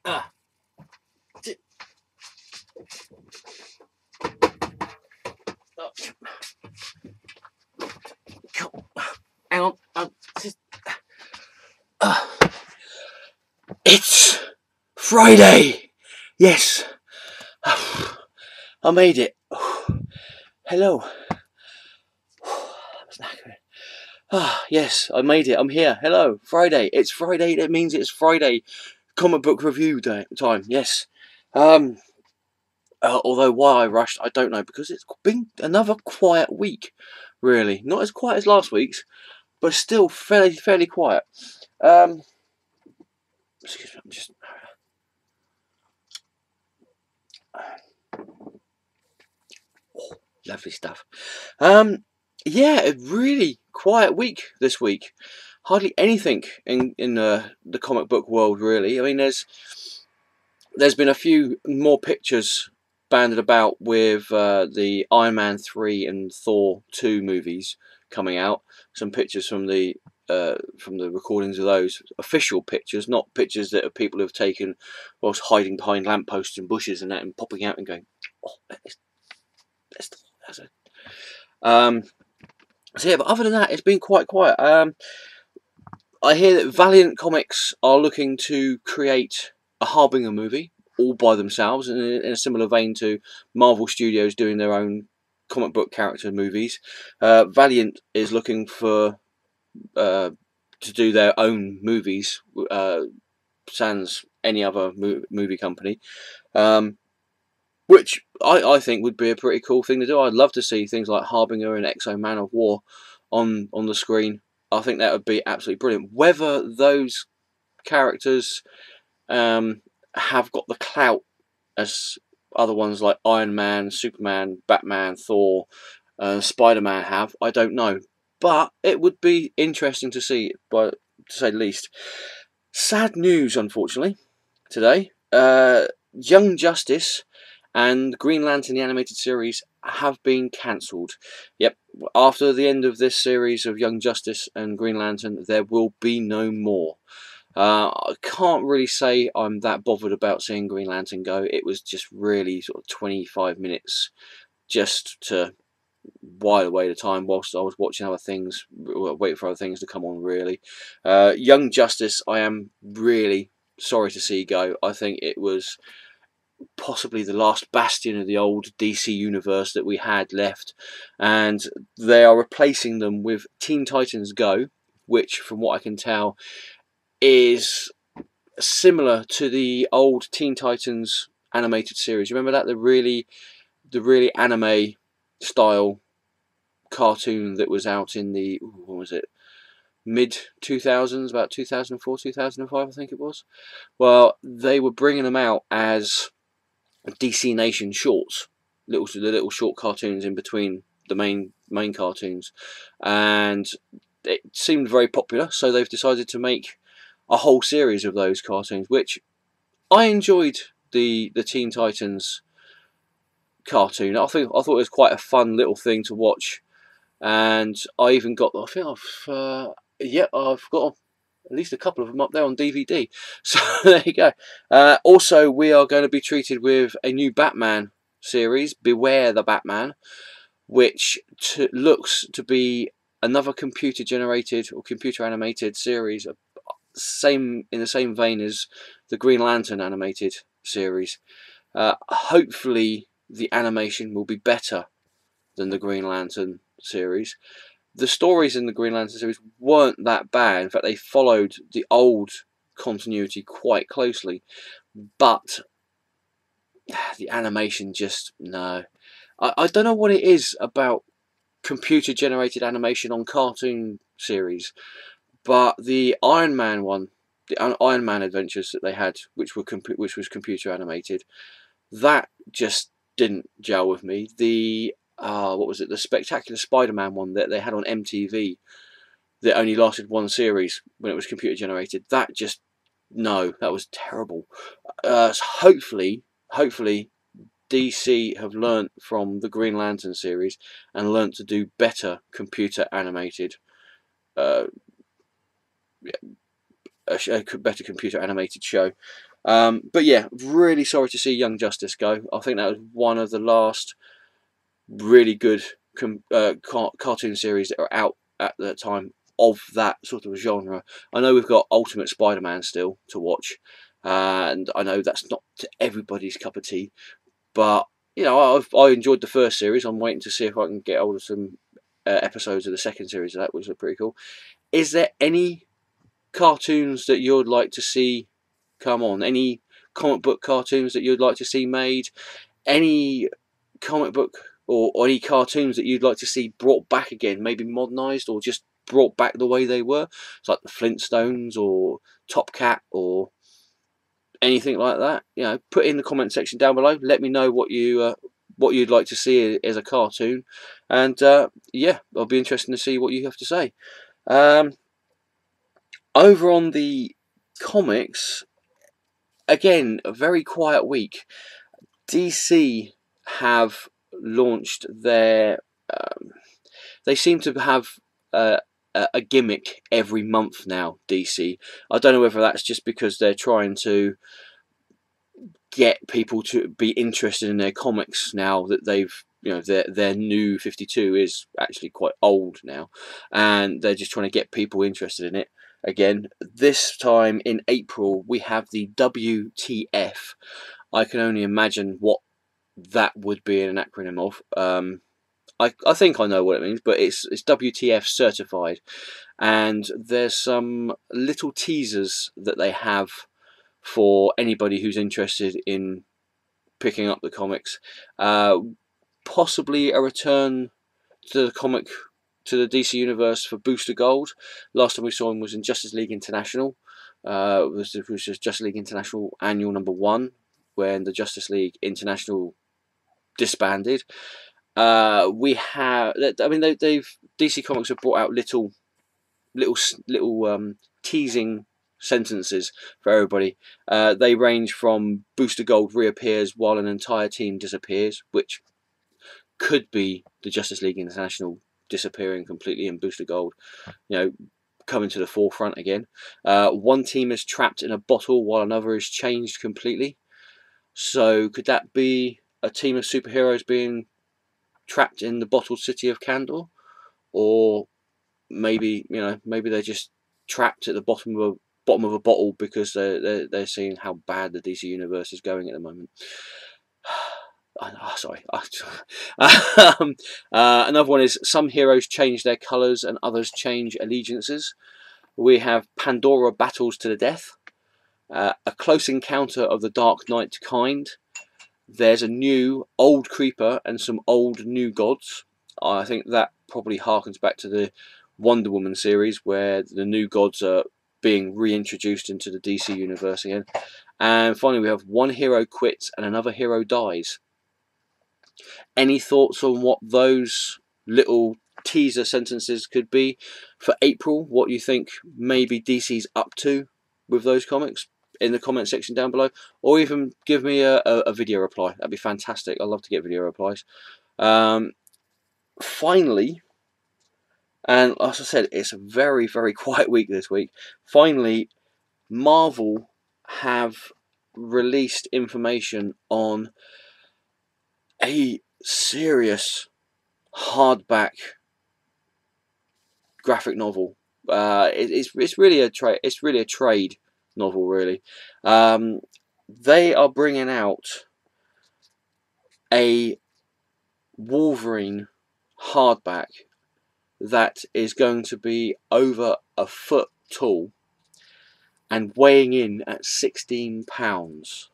Ah. Hang on. It's Friday. Yes. I made it. Hello. Yes, I made it. I'm here. Hello. Friday. It's Friday. That means it's Friday. Comic book review day time. Yes. Although why I rushed, I don't know, because it's been another quiet week. Really, not as quiet as last week's, but still fairly quiet. Excuse me. I'm just. Oh, lovely stuff. Yeah, a really quiet week this week. Hardly anything in the comic book world, really. I mean, there's been a few more pictures banded about with the Iron Man 3 and Thor 2 movies coming out. Some pictures from the recordings of those, official pictures, not pictures that people have taken whilst hiding behind lampposts and bushes and that, and popping out and going, oh, that's a. So yeah, but other than that, it's been quite quiet. I hear that Valiant Comics are looking to create a Harbinger movie all by themselves, in a similar vein to Marvel Studios doing their own comic book character movies. Valiant is looking for to do their own movies, sans any other movie company, which I think would be a pretty cool thing to do. I'd love to see things like Harbinger and Exo Man of War on the screen. I think that would be absolutely brilliant. Whether those characters have got the clout as other ones like Iron Man, Superman, Batman, Thor, Spider-Man have, I don't know. But it would be interesting to see, to say the least. Sad news, unfortunately, today. Young Justice and Green Lantern the animated series have been cancelled. Yep, after the end of this series of Young Justice and Green Lantern, there will be no more. I can't really say I'm that bothered about seeing Green Lantern go. It was just really sort of 25 minutes just to while away the time whilst I was watching other things, waiting for other things to come on, really. Young Justice, I am really sorry to see go. I think it was possibly the last bastion of the old DC universe that we had left, and they are replacing them with Teen Titans Go, which, from what I can tell, is similar to the old Teen Titans animated series. You remember that, the really anime style cartoon that was out in the, what was it, mid 2000s, about 2004, 2005, I think it was. Well, they were bringing them out as DC Nation shorts, the little short cartoons in between the main cartoons, and it seemed very popular. So they've decided to make a whole series of those cartoons, which I enjoyed. The Teen Titans cartoon, I thought it was quite a fun little thing to watch, and I even got, I think I've got at least a couple of them up there on DVD. So there you go. Also, we are going to be treated with a new Batman series, Beware the Batman, which looks to be another computer generated or computer animated series, in the same vein as the Green Lantern animated series. Hopefully the animation will be better than the Green Lantern series. The stories in the Green Lantern series weren't that bad. In fact, they followed the old continuity quite closely. But the animation just, no. I don't know what it is about computer generated animation on cartoon series, but the Iron Man one, the Iron Man adventures that they had, which was computer animated, that just didn't gel with me. The what was it? The Spectacular Spider-Man one that they had on MTV that only lasted one series when it was computer generated. That just, no, that was terrible. So hopefully DC have learnt from the Green Lantern series and learnt to do better computer animated, a better computer animated show. But yeah, really sorry to see Young Justice go. I think that was one of the last really good cartoon series that are out at the time of that sort of genre. I know we've got Ultimate Spider-Man still to watch, and I know that's not to everybody's cup of tea, but you know, I enjoyed the first series. I'm waiting to see if I can get hold of some episodes of the second series of that, which are pretty cool. Is there any cartoons that you'd like to see come on? Any comic book cartoons that you'd like to see made? Any comic book or any cartoons that you'd like to see brought back again, maybe modernised or just brought back the way they were? It's like the Flintstones or Top Cat or anything like that. You know, put it in the comment section down below. Let me know what you'd like to see as a cartoon, and yeah, I'll be interested to see what you have to say. Over on the comics, again, a very quiet week. DC have launched their. They seem to have a gimmick every month now. DC. I don't know whether that's just because they're trying to get people to be interested in their comics now that they've, you know, their new 52 is actually quite old now, and they're just trying to get people interested in it again. This time in April we have the WTF. I can only imagine what that would be an acronym of. I think I know what it means, but it's WTF certified, and there's some little teasers that they have for anybody who's interested in picking up the comics. Possibly a return to the DC universe for Booster Gold. Last time we saw him was in Justice League International. It was just Justice League International Annual #1 when the Justice League International disbanded. We have, I mean, they've DC Comics have brought out little teasing sentences for everybody. They range from Booster Gold reappears while an entire team disappears, which could be the Justice League International disappearing completely and Booster Gold, you know, coming to the forefront again. One team is trapped in a bottle while another is changed completely. So could that be a team of superheroes being trapped in the bottled city of Kandor? Or maybe, you know, maybe they're just trapped at the bottom of a bottle because they're seeing how bad the DC universe is going at the moment. Sorry. Another one is some heroes change their colours and others change allegiances. We have Pandora battles to the death. A close encounter of the Dark Knight kind. There's a new old creeper and some old new gods. I think that probably harkens back to the Wonder Woman series where the new gods are being reintroduced into the DC universe again. And finally we have one hero quits and another hero dies. Any thoughts on what those little teaser sentences could be for April? What you think maybe DC's up to with those comics? In the comment section down below, or even give me a video reply. That'd be fantastic. I love to get video replies. Finally, and as I said, it's a very, very quiet week this week. Finally, Marvel have released information on a serious hardback graphic novel. It's really a trade. It's really a trade novel, really. They are bringing out a Wolverine hardback that is going to be over a foot tall and weighing in at £16.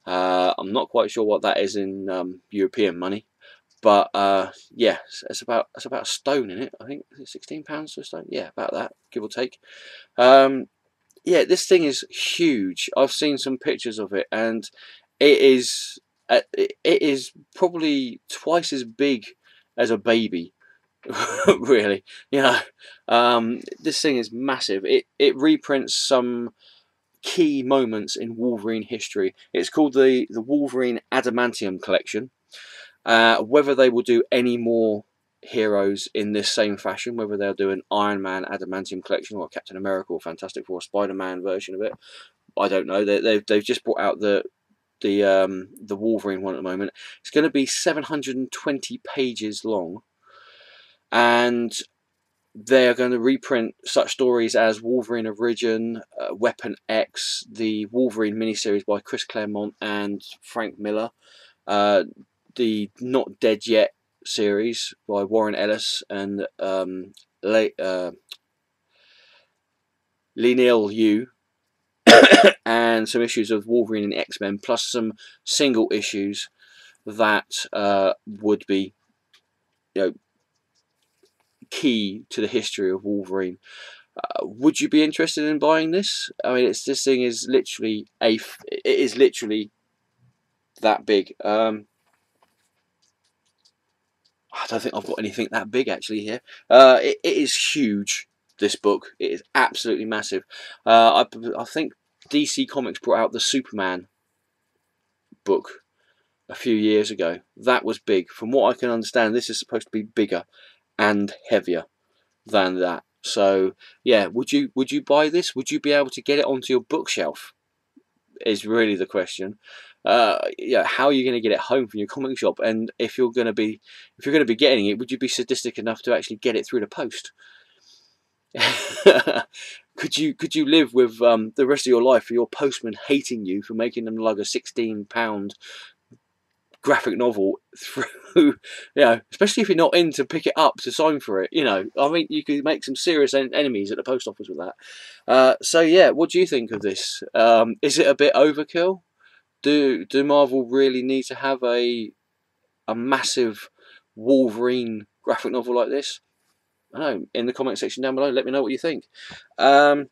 I'm not quite sure what that is in European money, but yeah, it's about a stone in it. I think £16 for a stone. Yeah, about that, give or take. Yeah, this thing is huge. I've seen some pictures of it, and it is probably twice as big as a baby. Really, you know, this thing is massive. It reprints some key moments in Wolverine history. It's called the Wolverine Adamantium Collection. Whether they will do any more heroes in this same fashion, whether they'll do an Iron Man Adamantium Collection or a Captain America or Fantastic Four Spider-Man version of it, I don't know. They've just brought out the Wolverine one at the moment. It's going to be 720 pages long, and they're going to reprint such stories as Wolverine Origin, Weapon X, the Wolverine miniseries by Chris Claremont and Frank Miller, the Not Dead Yet series by Warren Ellis and Leinil Yu, and some issues of Wolverine and X-Men, plus some single issues that would be, you know, key to the history of Wolverine. Would you be interested in buying this? I mean, this thing is literally it is literally that big. I don't think I've got anything that big actually here. It is huge. This book, it is absolutely massive. I think DC Comics brought out the Superman book a few years ago. That was big. From what I can understand, this is supposed to be bigger and heavier than that. So yeah, would you buy this? Would you be able to get it onto your bookshelf? Is really the question. Yeah, how are you going to get it home from your comic shop? And if you're going to be getting it, would you be sadistic enough to actually get it through the post? Could you live with the rest of your life for your postman hating you for making them lug a £16 graphic novel through, you know, especially if you're not in to pick it up to sign for it, you know? I mean, you could make some serious enemies at the post office with that. So yeah, what do you think of this? Is it a bit overkill? Do Marvel really need to have a massive Wolverine graphic novel like this? I don't know, in the comment section down below, let me know what you think. As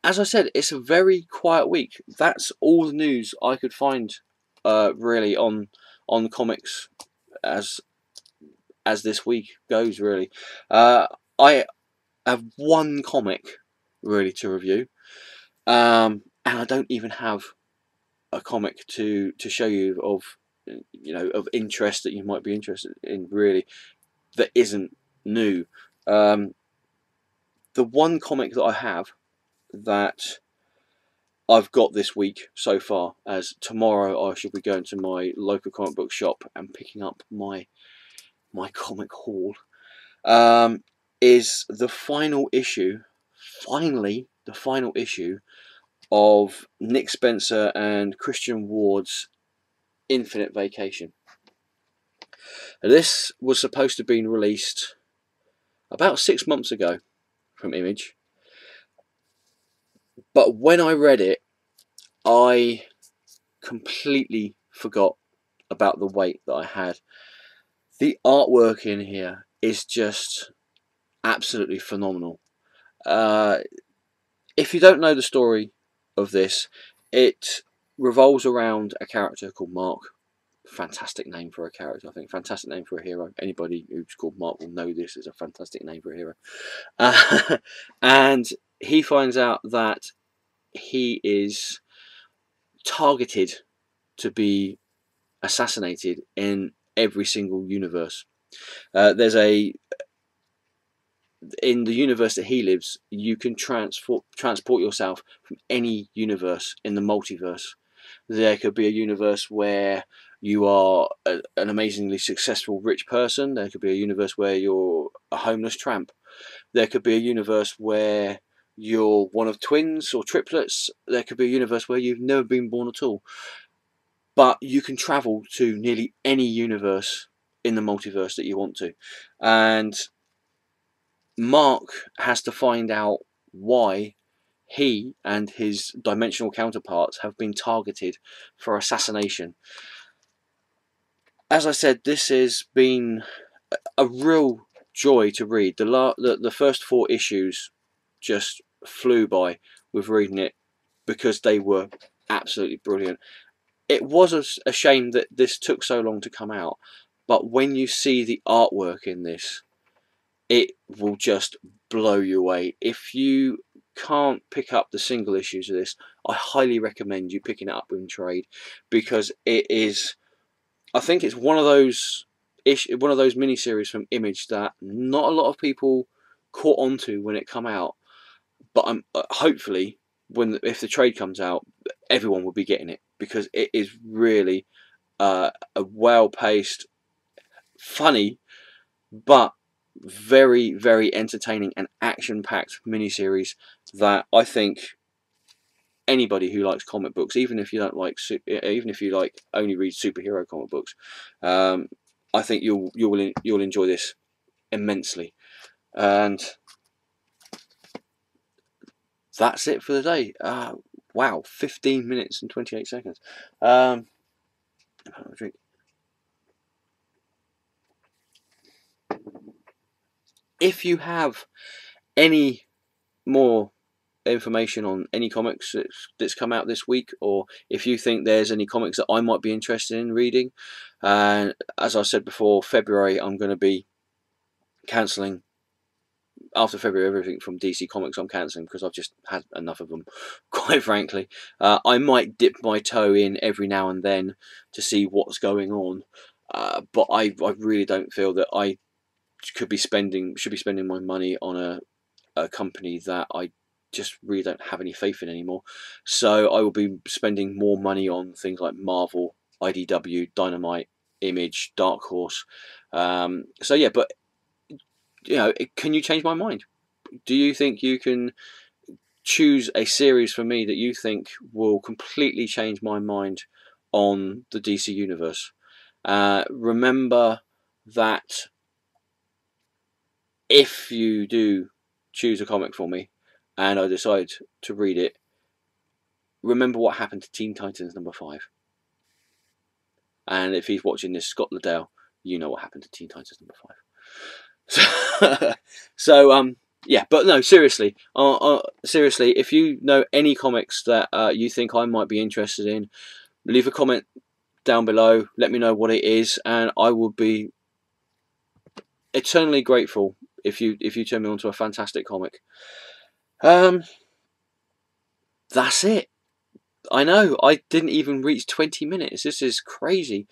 I said, it's a very quiet week. That's all the news I could find, really, on comics as this week goes. Really, I have one comic really to review, and I don't even have a comic to show you of, you know, of interest that you might be interested in, really, that isn't new. The one comic that I have that I've got this week so far, as tomorrow I shall be going to my local comic book shop and picking up my comic haul, is the final issue, finally the final issue of Nick Spencer and Christian Ward's Infinite Vacation. This was supposed to have been released about 6 months ago from Image, but when I read it, I completely forgot about the wait that I had. The artwork in here is just absolutely phenomenal. If you don't know the story of this, it revolves around a character called Mark. Fantastic name for a character, I think. Fantastic name for a hero. Anybody who's called Mark will know this is a fantastic name for a hero. And he finds out that he is targeted to be assassinated in every single universe. There's in the universe that he lives, you can transport yourself from any universe in the multiverse. There could be a universe where you are an amazingly successful rich person. There could be a universe where you're a homeless tramp. There could be a universe where you're one of twins or triplets. There could be a universe where you've never been born at all. But you can travel to nearly any universe in the multiverse that you want to. And Mark has to find out why he and his dimensional counterparts have been targeted for assassination. As I said, this has been a real joy to read. The first 4 issues just flew by with reading it because they were absolutely brilliant. It was a shame that this took so long to come out, but when you see the artwork in this, it will just blow you away. If you can't pick up the single issues of this, I highly recommend you picking it up in trade, because it is, I think it's one of those miniseries from Image that not a lot of people caught onto when it come out, but hopefully if the trade comes out, everyone will be getting it, because it is really a well-paced, funny, but very, very entertaining and action-packed miniseries that I think anybody who likes comic books, even if you don't like, even if you like only read superhero comic books, I think you'll enjoy this immensely. And that's it for the day. Wow, 15 minutes and 28 seconds. Drink. If you have any more information on any comics that's come out this week, or if you think there's any comics that I might be interested in reading, and as I said before, February I'm going to be cancelling. After February, everything from DC Comics I'm cancelling, because I've just had enough of them, quite frankly. I might dip my toe in every now and then to see what's going on, but I really don't feel that I should be spending my money on a company that I just really don't have any faith in anymore. So I will be spending more money on things like Marvel, IDW, Dynamite, Image, Dark Horse. So yeah, but you know, can you change my mind? Do you think you can choose a series for me that you think will completely change my mind on the DC universe? Remember that if you do choose a comic for me and I decide to read it, remember what happened to Teen Titans #5. And if he's watching this, Scott Liddell, you know what happened to Teen Titans #5. So yeah, but no, seriously, seriously, if you know any comics that you think I might be interested in, leave a comment down below. Let me know what it is, and I will be eternally grateful if you turn me on to a fantastic comic. That's it. I know, I didn't even reach 20 minutes. This is crazy.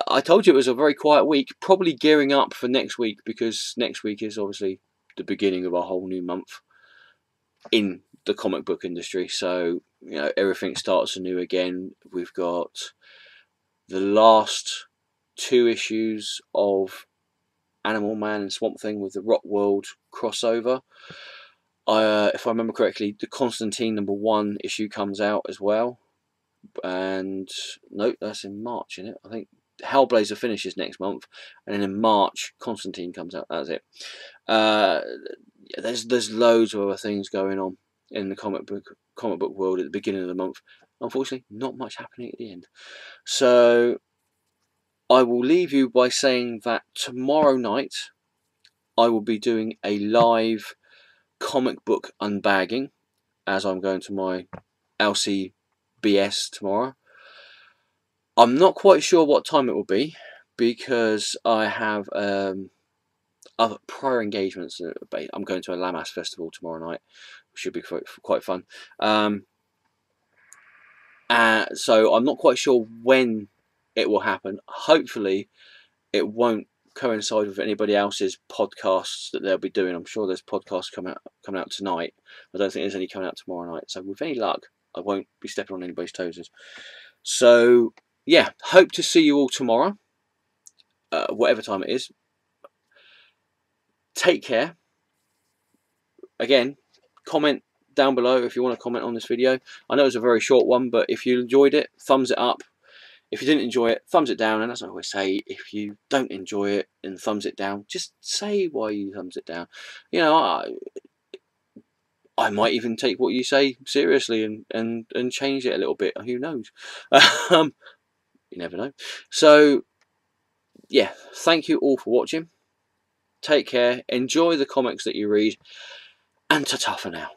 I told you it was a very quiet week, probably gearing up for next week, because next week is obviously the beginning of a whole new month in the comic book industry. So, you know, everything starts anew again. We've got the last 2 issues of Animal Man and Swamp Thing with the Rock World crossover. If I remember correctly, the Constantine #1 issue comes out as well. And no, that's in March, isn't it? I think Hellblazer finishes next month, and then in March Constantine comes out. That's it. There's loads of other things going on in the comic book world at the beginning of the month. Unfortunately, not much happening at the end. So I will leave you by saying that tomorrow night I will be doing a live comic book unbagging, as I'm going to my LCBS tomorrow. I'm not quite sure what time it will be, because I have other prior engagements. I'm going to a Lammas festival tomorrow night, which should be quite fun. So I'm not quite sure when it will happen. Hopefully it won't coincide with anybody else's podcasts that they'll be doing. I'm sure there's podcasts coming out tonight. I don't think there's any coming out tomorrow night. So with any luck, I won't be stepping on anybody's toes. So yeah, hope to see you all tomorrow, whatever time it is. Take care. Again, comment down below if you want to comment on this video. I know it's a very short one, but if you enjoyed it, thumbs it up. If you didn't enjoy it, thumbs it down. And as I always say, if you don't enjoy it and thumbs it down, just say why you thumbs it down. You know, I might even take what you say seriously and change it a little bit. Who knows? You never know. So yeah, thank you all for watching. Take care. Enjoy the comics that you read. And ta-ta for now.